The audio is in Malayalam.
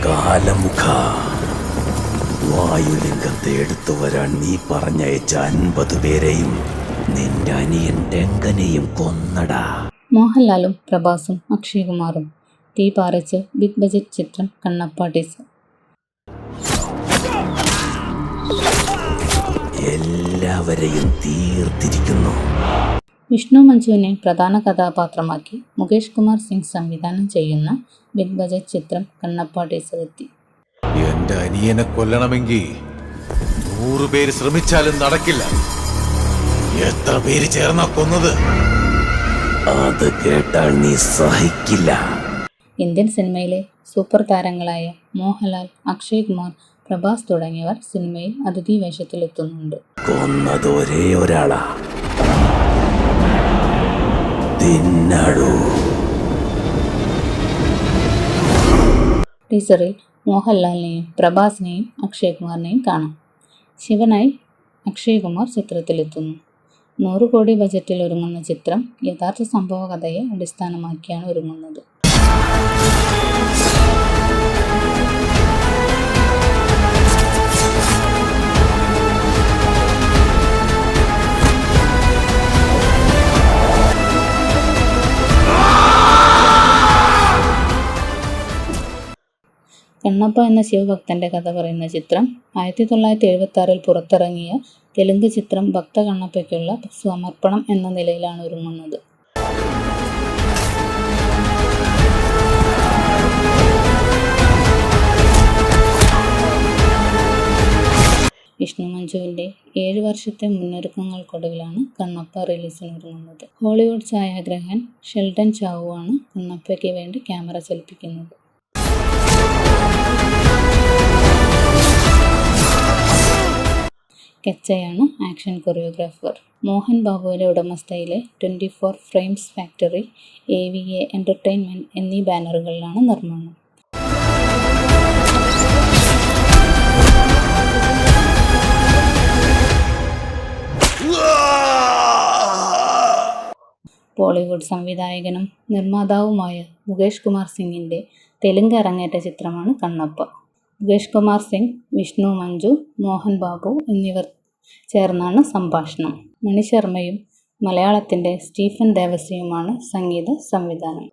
കാലമുഖ, വായുലിംഗത്തെ എടുത്തു വരാൻ നീ പറഞ്ഞയച്ച 50 പേരെയും നിന്റെ അനിയൻ രംഗനെയും കൊന്നടാ. മോഹൻലാലും പ്രഭാസും അക്ഷയകുമാറും തീ പാറിച്ച് ബിഗ് ബജറ്റ് ചിത്രം കണ്ണപ്പ ടീസർ. എല്ലാവരെയും തീർത്തിരിക്കുന്നു. വിഷ്ണു മഞ്ജുവിനെ പ്രധാന കഥാപാത്രമാക്കി മുകേഷ് കുമാർ സിംഗ് സംവിധാനം ചെയ്യുന്ന ബിഗ് ബജറ്റ് ചിത്രം കണ്ണപ്പ ടീസർ എത്തി. എന്റെ അനിയനെ കൊല്ലണമെങ്കിൽ 100 പേര് ശ്രമിച്ചാലും നടക്കില്ല. എത്ര പേര് ചേർന്നാ കൊന്നത്? അത് കേട്ടാൽ നീ സഹിക്കില്ല. ഇന്ത്യൻ സിനിമയിലെ സൂപ്പർ താരങ്ങളായ മോഹൻലാൽ, അക്ഷയ് കുമാർ, പ്രഭാസ് തുടങ്ങിയവർ സിനിമയിൽ അതിഥി വേഷത്തിലെത്തുന്നുണ്ട്. കൊന്നത് ഒരേ ഒരാളാ, തിന്നടൂ. ടീസറിൽ മോഹൻലാലിനെയും പ്രഭാസിനെയും അക്ഷയ് കുമാറിനെയും കാണാം. ശിവനായി അക്ഷയ് കുമാർ ചിത്രത്തിലെത്തുന്നു. 100 കോടി ബജറ്റിൽ ഒരുങ്ങുന്ന ചിത്രം യഥാർത്ഥ സംഭവ കഥയെ അടിസ്ഥാനമാക്കിയാണ് ഒരുങ്ങുന്നത്. കണ്ണപ്പ എന്ന ശിവഭക്തന്റെ കഥ പറയുന്ന ചിത്രം 1976 പുറത്തിറങ്ങിയ തെലുങ്ക് ചിത്രം ഭക്ത കണ്ണപ്പയ്ക്കുള്ള സമർപ്പണം എന്ന നിലയിലാണ് ഒരുങ്ങുന്നത്. വിഷ്ണു മഞ്ജുവിന്റെ 7 വർഷത്തെ മുന്നൊരുക്കങ്ങൾക്കൊടുവിലാണ് കണ്ണപ്പ റിലീസിനൊരുങ്ങുന്നത്. ഹോളിവുഡ് ഛായാഗ്രഹകൻ ഷെൽഡൻ ചാവുവാണ് കണ്ണപ്പയ്ക്ക് വേണ്ടി ക്യാമറ ചലിപ്പിക്കുന്നത്. കെച്ചയാണ് ആക്ഷൻ കൊറിയോഗ്രാഫർ. മോഹൻ ബാബുവിന്റെ ഉടമസ്ഥയിലെ 24 ഫ്രെയിംസ് ഫാക്ടറി, AVA എന്റർടൈൻമെന്റ് എന്നീ ബാനറുകളിലാണ് നിർമ്മാണം. ബോളിവുഡ് സംവിധായകനും നിർമ്മാതാവുമായ മുകേഷ് കുമാർ സിംഗിന്റെ തെലുങ്ക് അരങ്ങേറ്റ ചിത്രമാണ് കണ്ണപ്പ. മുകേഷ് കുമാർ സിംഗ്, വിഷ്ണു മഞ്ജു, മോഹൻ ബാബു എന്നിവർ ചേർന്നാണ് സംഭാഷണം. മണിശർമ്മയും മലയാളത്തിന്റെ സ്റ്റീഫൻ ദേവസിയുമാണ് സംഗീത സംവിധാനം.